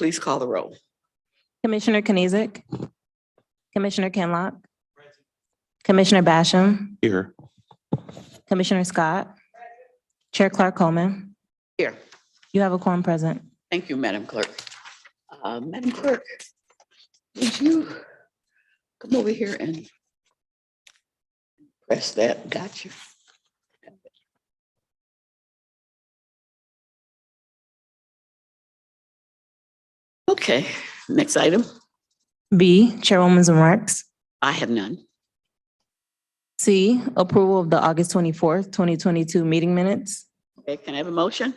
please call the roll. Commissioner Kniezek, Commissioner Kinlock, Commissioner Basham, Here. Commissioner Scott, Chair Clark Coleman. Here. You have a quorum present. Thank you, Madam Clerk. Madam Clerk, would you come over here and press that? Got you. Okay, next item. B, Chairwoman's remarks. I have none. C, approval of the August 24th, 2022 meeting minutes. Okay, can I have a motion?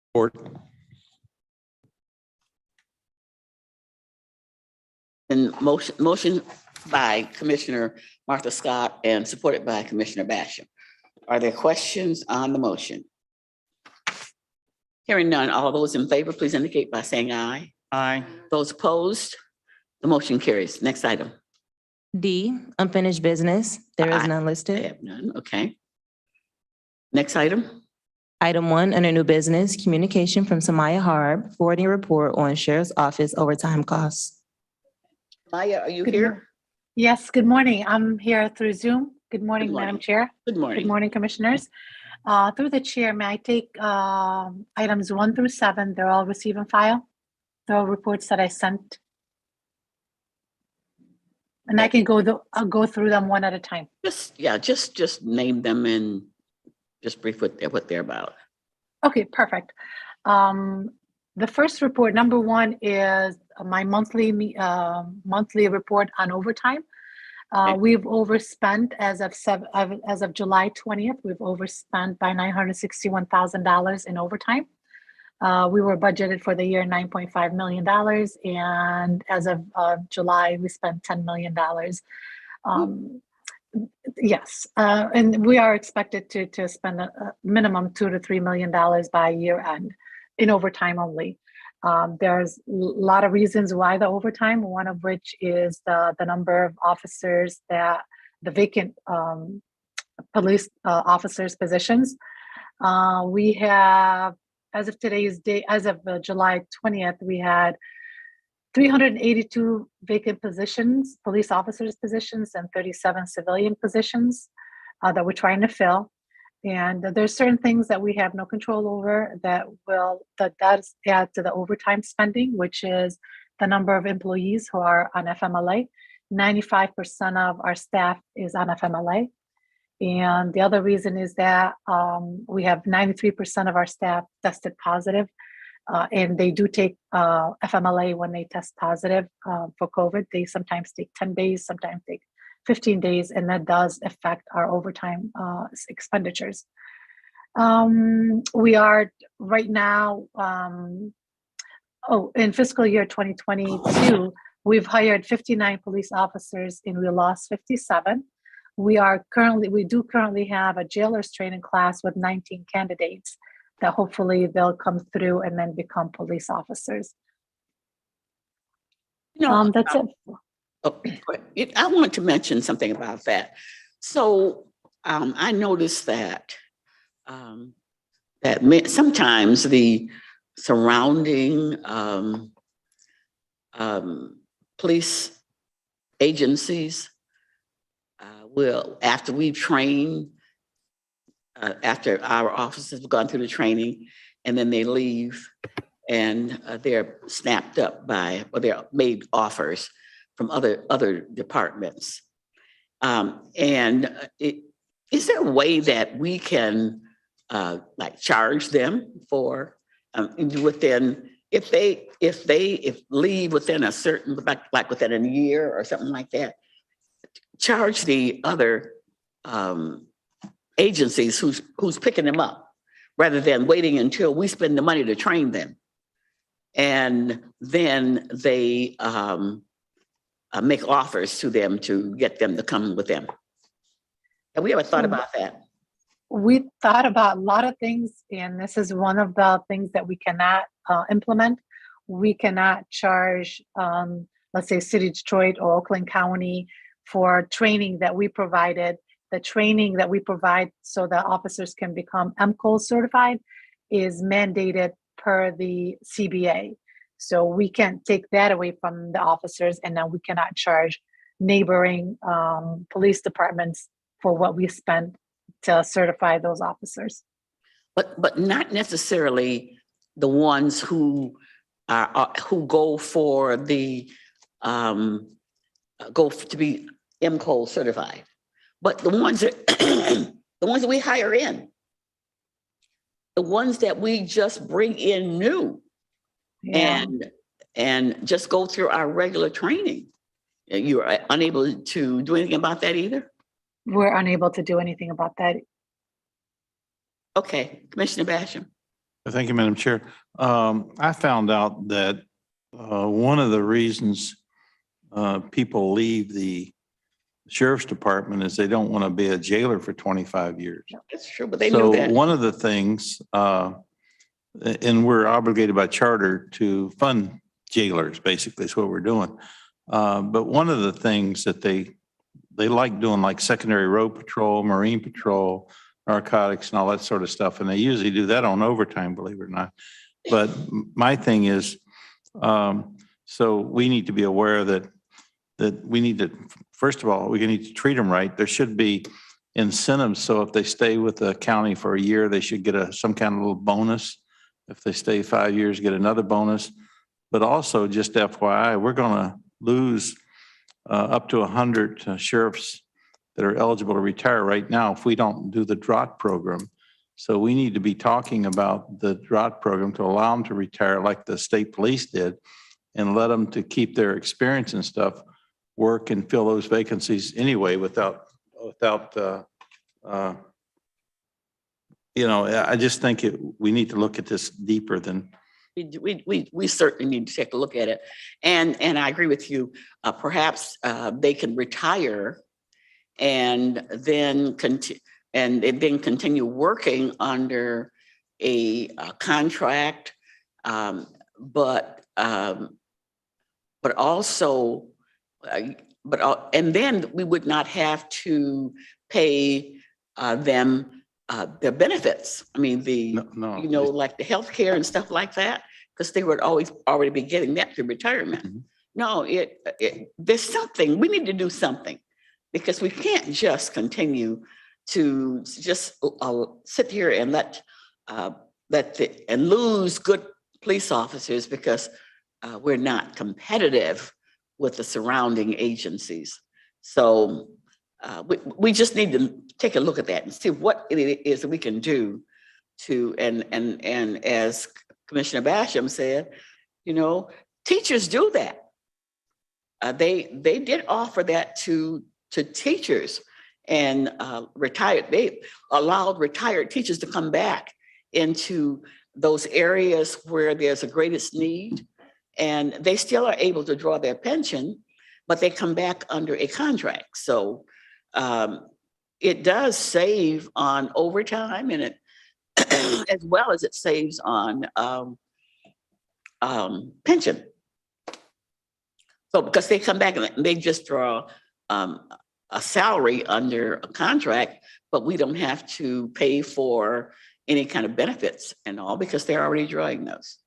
Support. And motion by Commissioner Martha Scott and supported by Commissioner Basham. Are there questions on the motion? Hearing none, all those in favor, please indicate by saying aye. Aye. Those opposed, the motion carries. Next item. D, unfinished business. There is none I listed. have none, okay. Next item. Item 1, under new business, communication from Samaya Harb, forwarding a report on Sheriff's Office overtime costs. Maya, are you Good here? Yes, good morning. I'm here through Zoom. Good morning, morning. Madam Chair. Good morning. Good morning, Commissioners. Through the chair, may I take items 1 through 7? They're all receive and file. They're all reports that I sent. And I can I'll go through them one at a time. Just name them and just brief what they're about. Okay, perfect. The first report, number 1, is my monthly report on overtime. Okay. We've overspent as of July 20th. We've overspent by $961,000 in overtime. We were budgeted for the year $9.5 million, and as of July, we spent $10 million. Yes, and we are expected to spend a minimum $2 to $3 million by year end in overtime only. There's a lot of reasons why the overtime, one of which is the number of officers the vacant police officers positions. We have, as of today's date, as of July 20th, we had 382 vacant positions, police officers positions, and 37 civilian positions that we're trying to fill. And there's certain things that we have no control over that does add to the overtime spending, which is the number of employees who are on FMLA. 95% of our staff is on FMLA. And the other reason is that we have 93% of our staff tested positive, and they do take FMLA when they test positive for COVID. They sometimes take 10 days, sometimes take 15 days, and that does affect our overtime expenditures. We are right now, in fiscal year 2022, we've hired 59 police officers and we lost 57. We do currently have a jailers training class with 19 candidates that hopefully they'll come through and then become police officers. That's it. Oh, I want to mention something about that. So I noticed that sometimes the surrounding police agencies will, after we train, after our officers have gone through the training, and then they leave, and they're snapped up by, or they're made offers from other departments. Is there a way that we can like charge them for within, if leave within a certain, like within a year or something like that, charge the other agencies who's picking them up, rather than waiting until we spend the money to train them, and then they make offers to them to get them to come with them. Have we ever thought about that? We thought about a lot of things, and this is one of the things that we cannot implement. We cannot charge, let's say, City of Detroit or Oakland County for training that we provided. The training that we provide so that officers can become MCOL certified is mandated per the CBA. So we can't take that away from the officers, and now we cannot charge neighboring police departments for what we spend to certify those officers. But not necessarily the ones who who go for the to be MCO certified, but the ones that the ones that we hire in, the ones that we just bring in new, Yeah. and just go through our regular training. You're unable to do anything about that either? We're unable to do anything about that. Okay, Commissioner Basham. Thank you, Madam Chair. I found out that one of the reasons people leave the sheriff's department is they don't want to be a jailer for 25 years. That's true, but they knew that. So one of the things, and we're obligated by charter to fund jailers, basically is what we're doing. But one of the things that they like doing, like secondary road patrol, marine patrol, narcotics and all that sort of stuff. And they usually do that on overtime, believe it or not. But my thing is, so we need to be aware that we need to, first of all, we need to treat them right. There should be incentives. So if they stay with the county for a year, they should get some kind of little bonus. If they stay 5 years, get another bonus. But also just FYI, we're going to lose up to 100 sheriffs that are eligible to retire right now if we don't do the DROT program. So we need to be talking about the DROT program to allow them to retire like the state police did and let them to keep their experience and stuff, work and fill those vacancies anyway without I just think we need to look at this deeper than. We certainly need to take a look at it. And I agree with you. Perhaps they can retire and then continue working under a contract, but also, and then we would not have to pay them their benefits. I mean, like the healthcare and stuff like that, because they would already be getting that through retirement. Mm-hmm. No, there's something, we need to do something, because we can't just continue to just sit here and and lose good police officers because we're not competitive with the surrounding agencies. So we just need to take a look at that and see what it is that we can do to, and as Commissioner Basham said, teachers do that. They did offer that to teachers, and they allowed retired teachers to come back into those areas where there's the greatest need, and they still are able to draw their pension, but they come back under a contract. So it does save on overtime, and it as well as it saves on pension. So because they come back and they just draw a salary under a contract, but we don't have to pay for any kind of benefits and all because they're already drawing those.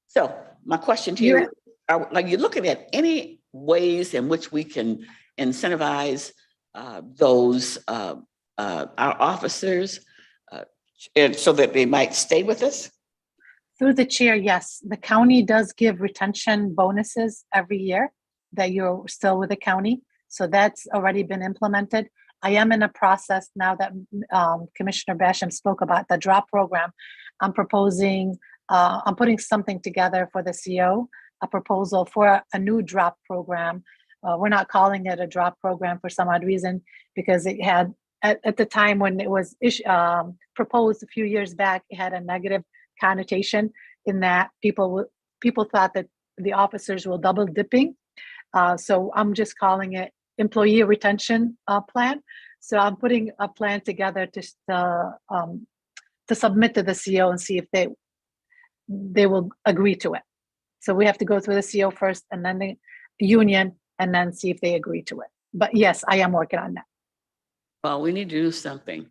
So my question to you, are you looking at any ways in which we can incentivize those our officers and so that they might stay with us? Through the chair, yes. The county does give retention bonuses every year that you're still with the county. So that's already been implemented. I am in a process now that Commissioner Basham spoke about the DROP program. I'm putting something together for the CO, a proposal for a new DROP program. We're not calling it a DROP program for some odd reason, because it had, at the time when it was proposed a few years back, it had a negative connotation in that people thought that the officers were double dipping. So I'm just calling it employee retention plan. So I'm putting a plan together to submit to the CO and see if they will agree to it. So we have to go through the CO first and then the union and then see if they agree to it. But yes, I am working on that. Well, we need to do something.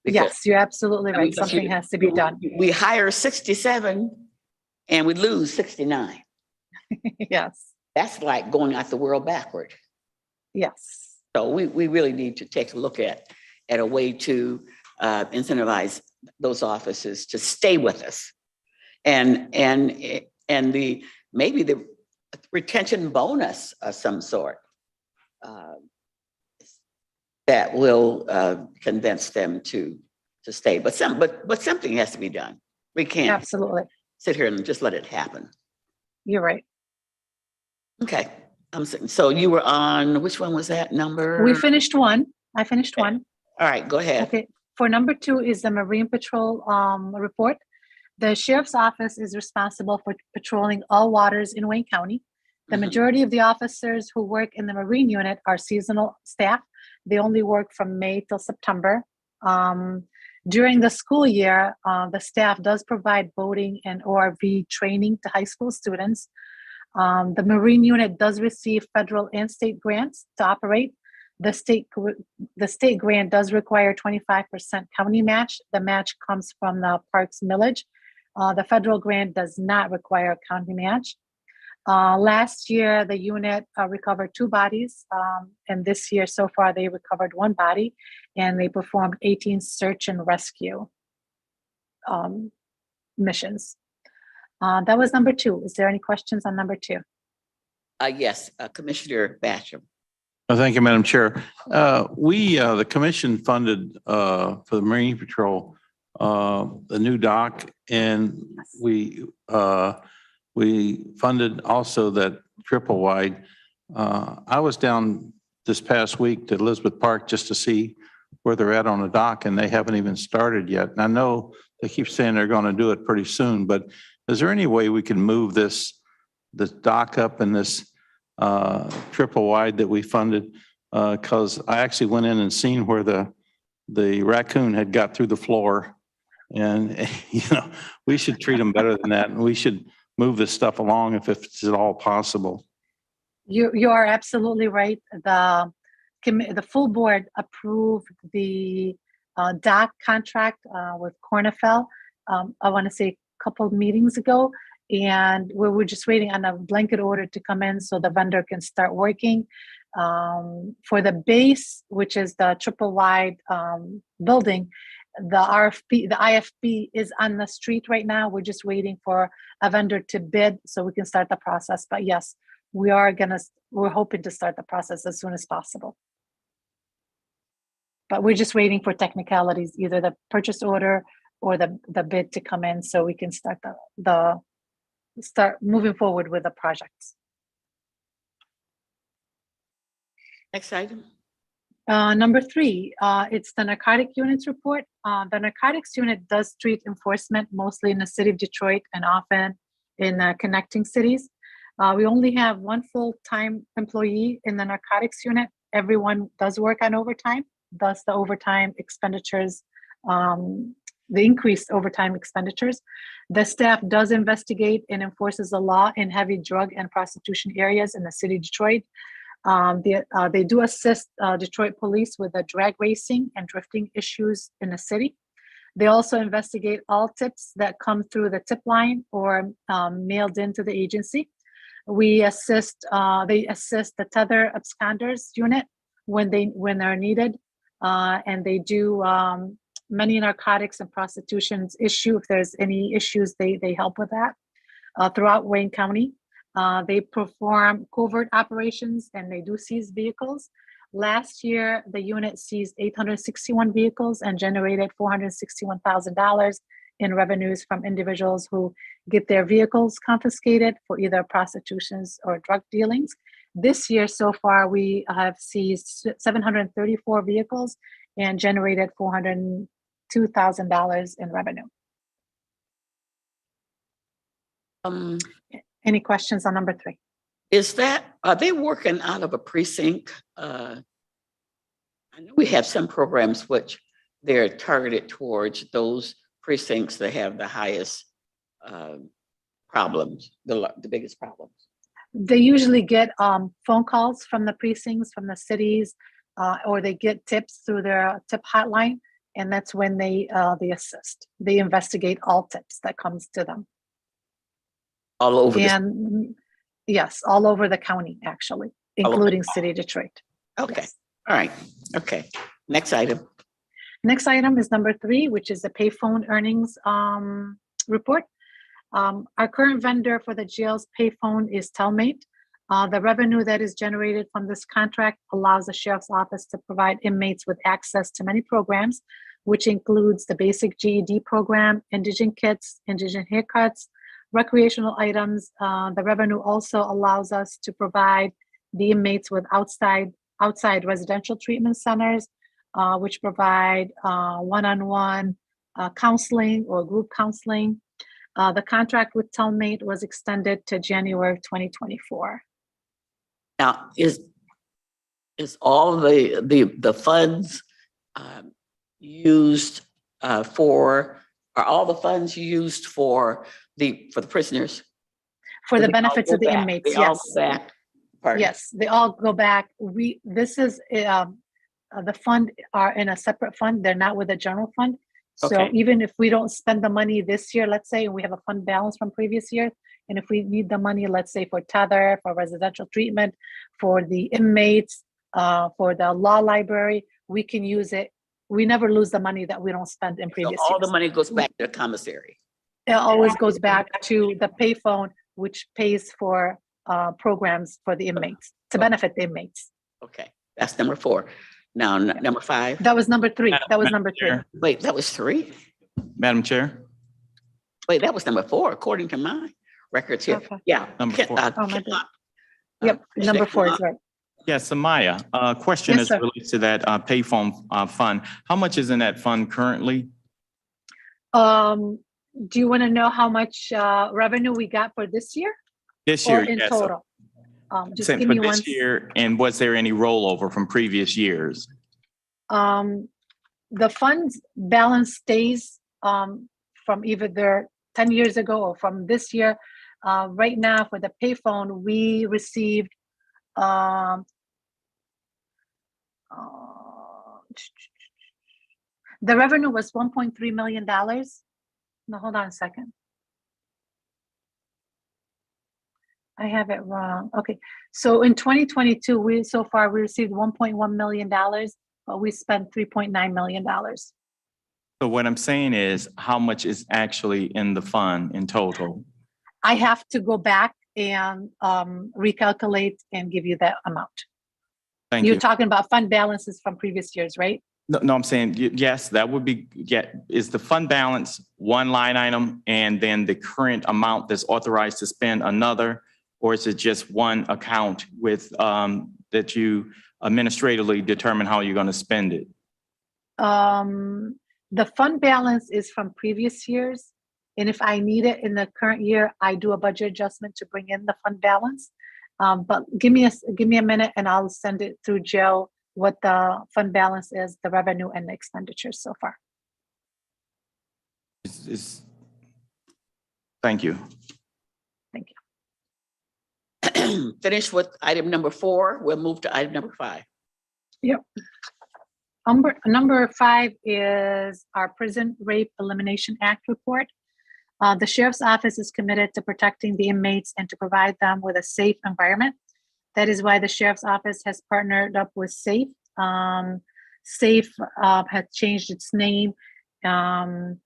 Because- Yes, you're absolutely I mean, right. because Something has to be done. We hire 67 and we lose 69. Yes, That's like going out the world backward. yes. So we really need to take a look at a way to incentivize those offices to stay with us. And the maybe the retention bonus of some sort that will convince them to stay. But something has to be done. We can't Absolutely. sit here and just let it happen. You're right. Okay. So you were on, which one was that number? We finished one. I finished Okay. one. All right, go ahead. Okay. For number 2 is the Marine Patrol report. The Sheriff's Office is responsible for patrolling all waters in Wayne County. The Mhm. majority of the officers who work in the Marine unit are seasonal staff. They only work from May till September. During the school year, the staff does provide boating and ORV training to high school students. The Marine unit does receive federal and state grants to operate. The state grant does require 25% county match. The match comes from the parks millage. The federal grant does not require a county match. Last year, the unit recovered 2 bodies, and this year so far they recovered 1 body, and they performed 18 search and rescue missions. That was number 2. Is there any questions on number 2? Yes, Commissioner Basham. Thank you, Madam Chair. The commission funded for the Marine Patrol the new dock, and we funded also that triple wide. I was down this past week to Elizabeth Park just to see where they're at on the dock, and they haven't even started yet. And I know they keep saying they're going to do it pretty soon, but is there any way we can move this dock up in this triple wide that we funded? Because I actually went in and seen where the raccoon had got through the floor, and we should treat them better than that, and we should move this stuff along if it's at all possible. You are absolutely right. The full board approved the dock contract with Cornefell. I want to say a couple of meetings ago, and we were just waiting on a blanket order to come in so the vendor can start working. For the base, which is the triple wide building, the IFB is on the street right now. We're just waiting for a vendor to bid so we can start the process. But yes, we're hoping to start the process as soon as possible. But we're just waiting for technicalities, either the purchase order or the bid to come in so we can start start moving forward with the projects. Next item. Number 3, it's the narcotic units report. The narcotics unit does street enforcement mostly in the city of Detroit and often in connecting cities. We only have 1 full-time employee in the narcotics unit. Everyone does work on overtime, thus the overtime expenditures, the increased overtime expenditures. The staff does investigate and enforces the law in heavy drug and prostitution areas in the city of Detroit. They do assist Detroit police with the drag racing and drifting issues in the city. They also investigate all tips that come through the tip line or mailed into the agency. They assist the tether absconders unit when they're needed, and they do many narcotics and prostitutions issue. If there's any issues, they help with that throughout Wayne County. They perform covert operations and they do seize vehicles. Last year, the unit seized 861 vehicles and generated $461,000 in revenues from individuals who get their vehicles confiscated for either prostitutions or drug dealings. This year, so far, we have seized 734 vehicles and generated $402,000 in revenue. Any questions on number 3? Are they working out of a precinct? I know we have some programs which they're targeted towards those precincts that have the highest problems, the biggest problems. They usually get phone calls from the precincts, from the cities, or they get tips through their tip hotline. and that's when they assist. They investigate all tips that comes to them. All over this. And yes, all over the county, actually, All over. including City of Detroit. Okay, Yes. all right, okay. Next item. Next item is number 3, which is the payphone earnings report. Our current vendor for the jail's payphone is Telmate. The revenue that is generated from this contract allows the sheriff's office to provide inmates with access to many programs, which includes the basic GED program, indigent kits, indigent haircuts, recreational items. The revenue also allows us to provide the inmates with outside residential treatment centers, which provide one-on-one counseling or group counseling. The contract with Telmate was extended to January of 2024. Now, is all the funds used for, are all the funds used for the prisoners? For Do the they all benefits go of the back? inmates, They all yes. go back? Pardon? Yes, they all go back. This is the fund are in a separate fund. They're not with the general fund. So Okay. even if we don't spend the money this year, let's say, and we have a fund balance from previous years, and if we need the money, let's say for tether, for residential treatment, for the inmates, for the law library, we can use it. We never lose the money that we don't spend in So previous all years. the money goes back to the commissary? It always goes back to the payphone, which pays for programs for the inmates, to benefit the inmates. Okay, that's number 4. Now, number 5? That was number 3. That was Madam number 3. Chair. Wait, that was 3? Madam Chair, Wait, that was number 4, according to my records here. Okay. Yeah. Number 4. Oh, my bad. Yep, number 4 is right. Yes, Samaya, question Yes, as sir. relates to that payphone fund. How much is in that fund currently? Do you want to know how much revenue we got for this year This or year, in yes. total? Just Same give for me one. this year, and was there any rollover from previous years? The fund's balance stays from either 10 years ago or from this year. Right now for the payphone, we received the revenue was $1.3 million. No, hold on a second. I have it wrong. Okay, so in 2022, we received $1.1 million, but we spent $3.9 million. So what I'm saying is, how much is actually in the fund in total? I have to go back and recalculate and give you that amount. Thank You're you. talking about fund balances from previous years, right? No, I'm saying, yes, that would be, is the fund balance one line item and then the current amount that's authorized to spend another? Or is it just one account with, that you administratively determine how you're going to spend it? The fund balance is from previous years. And if I need it in the current year, I do a budget adjustment to bring in the fund balance. But give me a minute and I'll send it through Joe what the fund balance is, the revenue and the expenditures so far. Thank you. Thank you. Finish with item number 4. We'll move to item number 5. Yep. Number 5 is our Prison Rape Elimination Act report. The Sheriff's Office is committed to protecting the inmates and to provide them with a safe environment. That is why the Sheriff's Office has partnered up with SAFE. SAFE has changed its name. They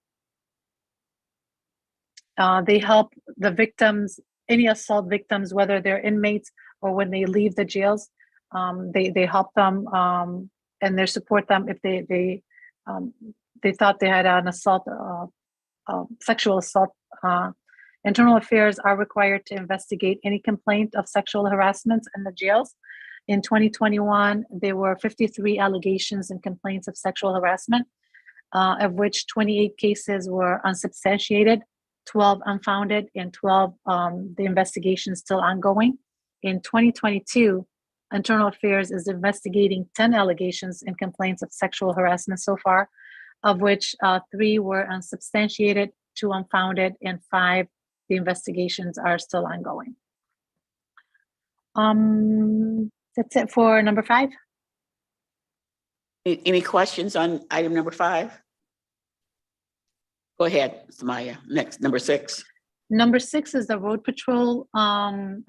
help the victims, any assault victims, whether they're inmates or when they leave the jails. They help them and they support them if they thought they had an assault, sexual assault. Internal Affairs are required to investigate any complaint of sexual harassment in the jails. In 2021, there were 53 allegations and complaints of sexual harassment, of which 28 cases were unsubstantiated, 12 unfounded, and 12 the investigation is still ongoing. In 2022, Internal Affairs is investigating 10 allegations and complaints of sexual harassment so far, of which 3 were unsubstantiated, 2 unfounded, and 5 the investigations are still ongoing. That's it for number 5. Any questions on item number 5? Go ahead, Samaya. Next, number 6. Number 6 is the road patrol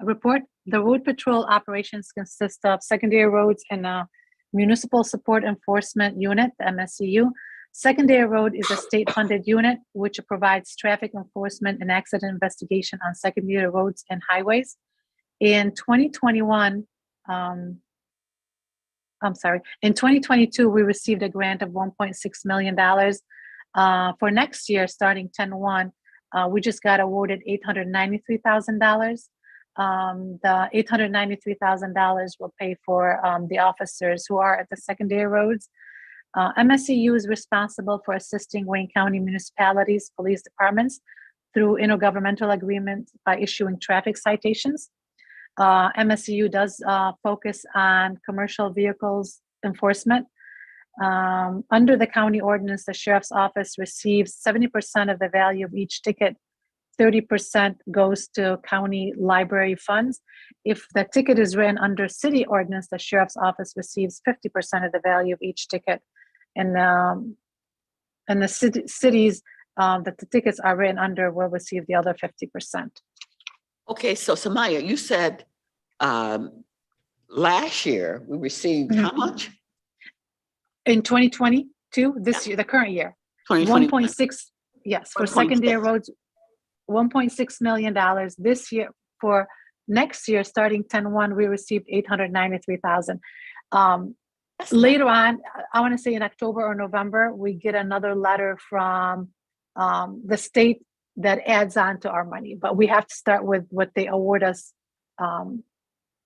report. The road patrol operations consist of secondary roads and a municipal support enforcement unit, the MSCU. Secondary road is a state-funded unit which provides traffic enforcement and accident investigation on secondary roads and highways. In 2021, in 2022, we received a grant of $1.6 million. For next year, starting 10/1, we just got awarded $893,000. The $893,000 will pay for the officers who are at the secondary roads. MSCU is responsible for assisting Wayne County municipalities, police departments through intergovernmental agreements by issuing traffic citations. MSCU does focus on commercial vehicles enforcement. Under the county ordinance, the sheriff's office receives 70% of the value of each ticket. 30% goes to county library funds. If the ticket is written under city ordinance, the sheriff's office receives 50% of the value of each ticket. And the cities that the tickets are written under will receive the other 50%. Okay, so Samaya, you said last year we received how much? In 2022, this year, the current year, 2021. 1.6, yes, for 1.6. secondary roads, $1.6 million. This year, for next year, starting 10/1, we received $893,000. Later on, I want to say in October or November, we get another letter from the state that adds on to our money, but we have to start with what they award us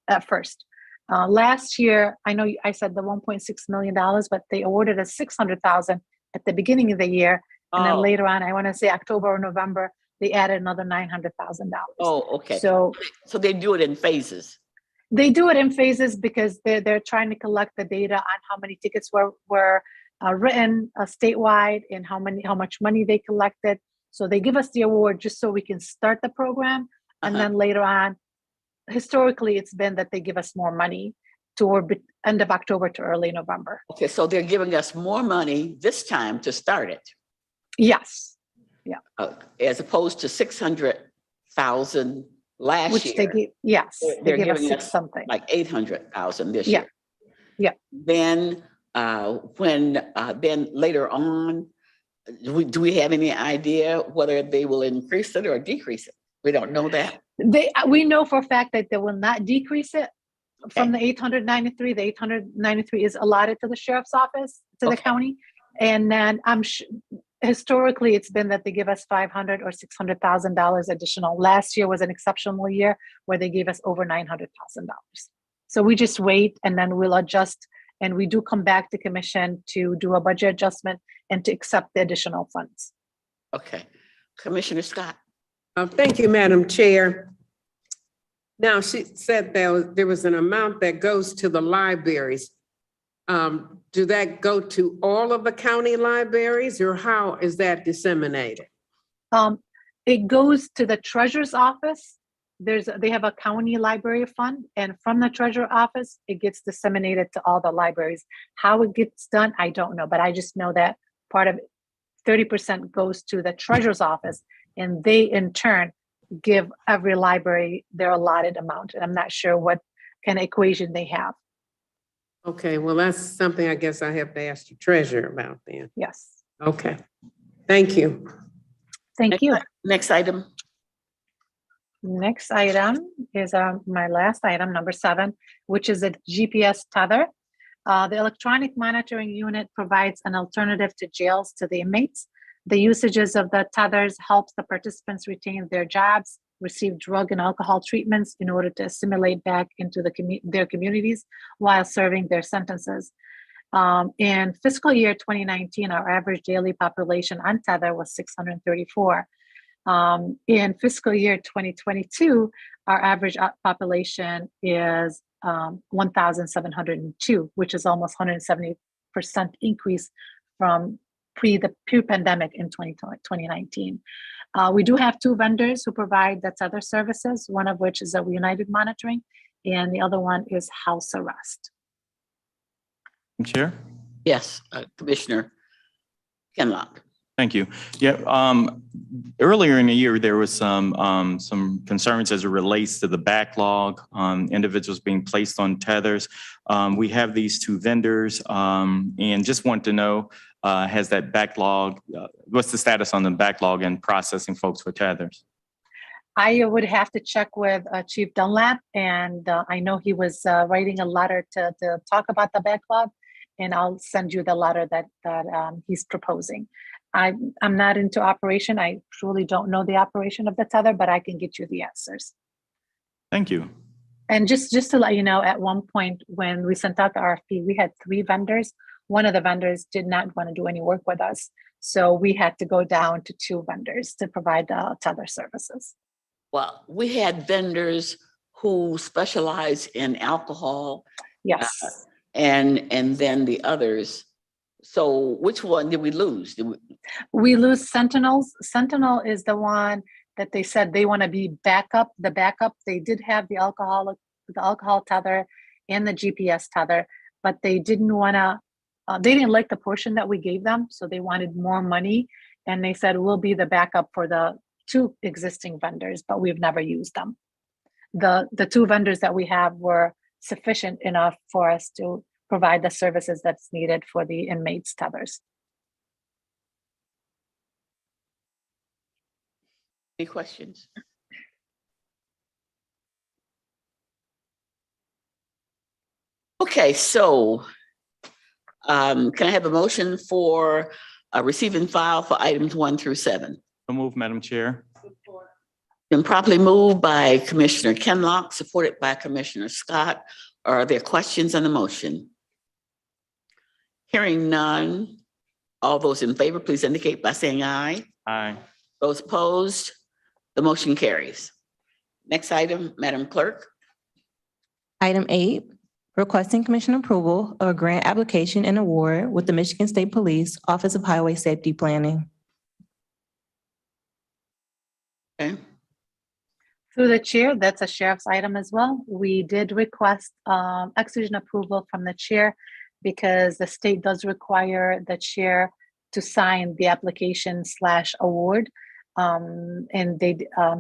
at first. Last year, I know I said the $1.6 million, but they awarded us $600,000 at the beginning of the year. And then later on, I want to say October or November, they added another $900,000. Oh, okay. So they do it in phases. They do it in phases because they're trying to collect the data on how many tickets were written statewide and how much money they collected. So they give us the award just so we can start the program. And then later on, historically, it's been that they give us more money toward end of October to early November. Okay, so they're giving us more money this time to start it. Yes. As opposed to 600,000 last Which year. they give, yes, They're they give us giving six us something. like 800,000 this Yeah. year. Yeah. Then then later on, do we have any idea whether they will increase it or decrease it? We don't know that. We know for a fact that they will not decrease it from the 893. The 893 is allotted to the sheriff's office, to the county. And then historically, it's been that they give us $500,000 or $600,000 additional. Last year was an exceptional year where they gave us over $900,000. So we just wait and then we'll adjust. And we do come back to commission to do a budget adjustment and to accept the additional funds. Okay. Commissioner Scott. Thank you, Madam Chair. Now, she said there was an amount that goes to the libraries. Do that go to all of the county libraries, or how is that disseminated? It goes to the treasurer's office. They have a county library fund, and from the treasurer office, it gets disseminated to all the libraries. How it gets done, I don't know, but I just know that part of it, 30% goes to the treasurer's office, and they in turn give every library their allotted amount. And I'm not sure what kind of equation they have. Okay, well, that's something I guess I have to ask the treasurer about then. Yes. Okay, thank you. Thank you. Next item. Next item is my last item, number 7, which is a GPS tether. The electronic monitoring unit provides an alternative to jails to the inmates. The usages of the tethers helps the participants retain their jobs, receive drug and alcohol treatments in order to assimilate back into their communities while serving their sentences. In fiscal year 2019, our average daily population on tether was 634. In fiscal year 2022, our average population is 1,702, which is almost 170% increase from pre-pandemic in 2019. We do have 2 vendors who provide the tether services, one of which is United Monitoring, and the other one is House Arrest. Chair. Yes, Commissioner Kenlock. Thank you. Yeah, earlier in the year, there was some concerns as it relates to the backlog, individuals being placed on tethers. We have these two vendors, and just want to know, has that backlog, what's the status on the backlog and processing folks for tethers? I would have to check with Chief Dunlap, and I know he was writing a letter to talk about the backlog, and I'll send you the letter that he's proposing. I'm not into operation. I truly don't know the operation of the tether, but I can get you the answers. Thank you. And just to let you know, at one point when we sent out the RFP, we had 3 vendors. One of the vendors did not want to do any work with us, so we had to go down to 2 vendors to provide the tether services. Well, we had vendors who specialize in alcohol Yes. and then the others. So which one did we lose? We lose Sentinels. Sentinel is the one that they said they want to be backup. The backup, they did have the alcohol tether and the GPS tether, but they didn't want to, they didn't like the portion that we gave them. So they wanted more money. And they said, we'll be the backup for the 2 existing vendors, but we've never used them. The 2 vendors that we have were sufficient enough for us to provide the services that's needed for the inmates' tethers. Any questions? Okay, so can I have a motion for receive and file for items 1 through 7? So move, Madam Chair. Been properly moved by Commissioner Kenlock, supported by Commissioner Scott. Are there questions on the motion? Hearing none. All those in favor, please indicate by saying aye. Aye. Those opposed, the motion carries. Next item, Madam Clerk. Item 8, requesting commission approval of a grant application and award with the Michigan State Police Office of Highway Safety Planning. Okay. Through the chair, that's a sheriff's item as well. We did request execution approval from the chair because the state does require the chair to sign the application / award. And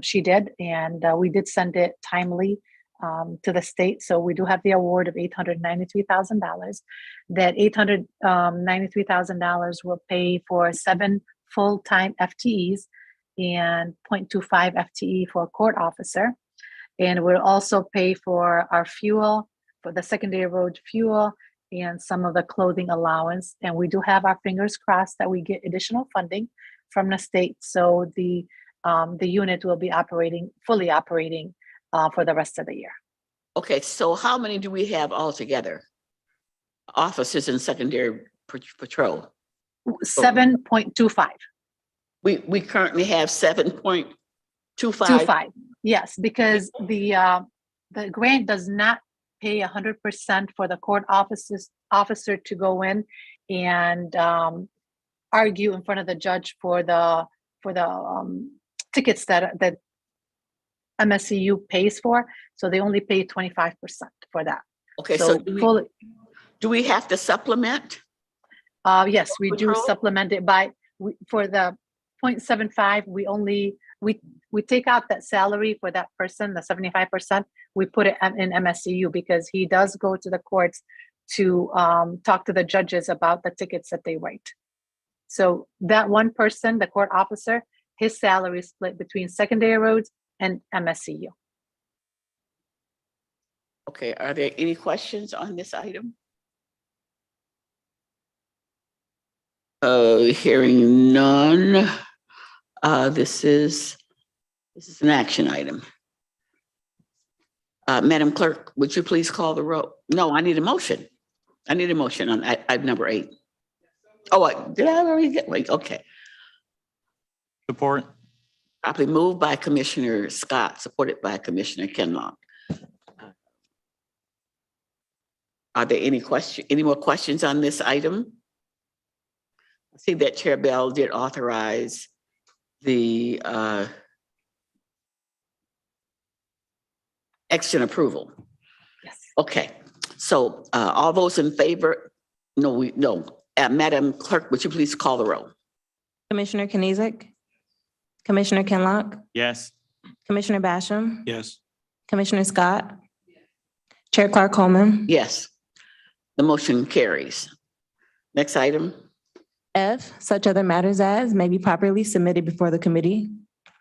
she did, and we did send it timely to the state. So we do have the award of $893,000. That $893,000 will pay for 7 full-time FTEs and 0.25 FTE for a court officer. And we'll also pay for our fuel, for the secondary road fuel, and some of the clothing allowance. And we do have our fingers crossed that we get additional funding from the state. So the unit will be fully operating for the rest of the year. Okay, so how many do we have altogether? Officers in secondary patrol? 7.25. We currently have 7.25. 25. Yes, because the grant does not pay 100% for the court officer to go in and argue in front of the judge for the tickets that MSCU pays for. So they only pay 25% for that. Okay, so do we have to supplement? Yes, we do Patrol? supplement it for the 0.75. We take out that salary for that person, the 75%. We put it in MSCU because he does go to the courts to talk to the judges about the tickets that they write. So that one person, the court officer, his salary is split between secondary roads and MSCU. Okay, are there any questions on this item? Hearing none. This is an action item. Madam Clerk, would you please call the roll? No, I need a motion. I need a motion on item number 8. Oh, did I already get, wait, okay. Support. Properly moved by Commissioner Scott, supported by Commissioner Kenlock. Are there any more questions on this item? I see that Chair Bell did authorize the action approval. Yes. Okay, so all those in favor? No. Madam Clerk, would you please call the roll? Commissioner Kenizik, Commissioner Kinlock, Yes. Commissioner Basham, Yes. Commissioner Scott, Chair Clark Coleman. Yes, the motion carries. Next item, F, such other matters as may be properly submitted before the committee.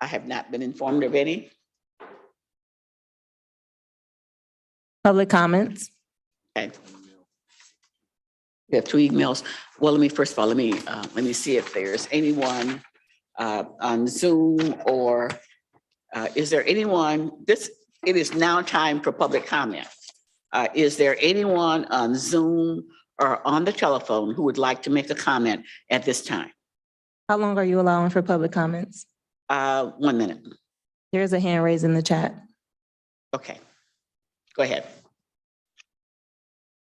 I have not been informed of any. Public comments. Okay. We have 2 emails. Well, first of all, let me see if there's anyone on Zoom or is there anyone, it is now time for public comment. Is there anyone on Zoom or on the telephone who would like to make a comment at this time? How long are you allowing for public comments? 1 minute. There is a hand raised in the chat. Okay, go ahead.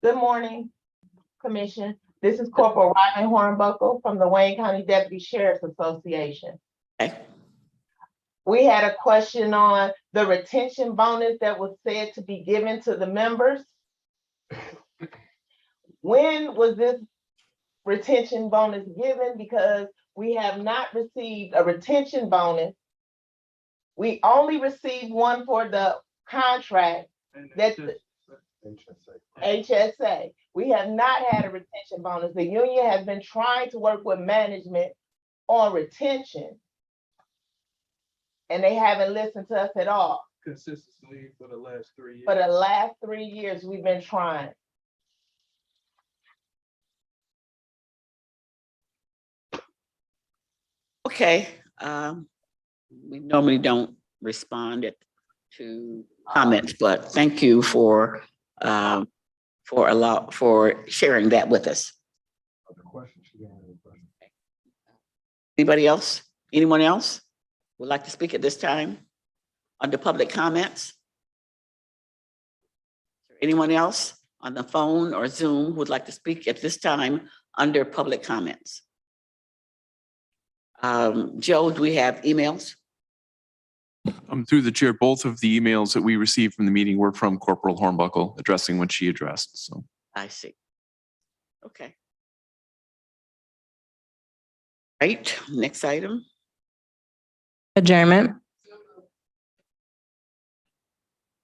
Good morning, Commission. This is Corporal Ryan Hornbuckle from the Wayne County Deputy Sheriff's Association. Okay. We had a question on the retention bonus that was said to be given to the members. When was this retention bonus given? Because we have not received a retention bonus. We only received one for the contract that HSA. We have not had a retention bonus. The union has been trying to work with management on retention. And they haven't listened to us at all. Consistently for the last 3 years. For the last 3 years, we've been trying. Okay, we normally don't respond to comments, but thank you for sharing that with us. Other questions? She didn't have any questions. Anybody else? Anyone else would like to speak at this time under public comments? Is there anyone else on the phone or Zoom who would like to speak at this time under public comments? Joe, do we have emails? Through the chair, both of the emails that we received from the meeting were from Corporal Hornbuckle addressing what she addressed, so. I see. Okay. Right, next item. Adjournment.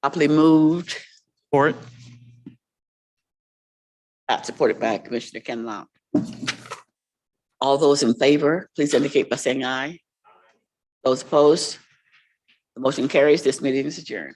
Properly moved, Support. supported by Commissioner Kenlock. All those in favor, please indicate by saying aye. Those opposed, the motion carries. This meeting is adjourned.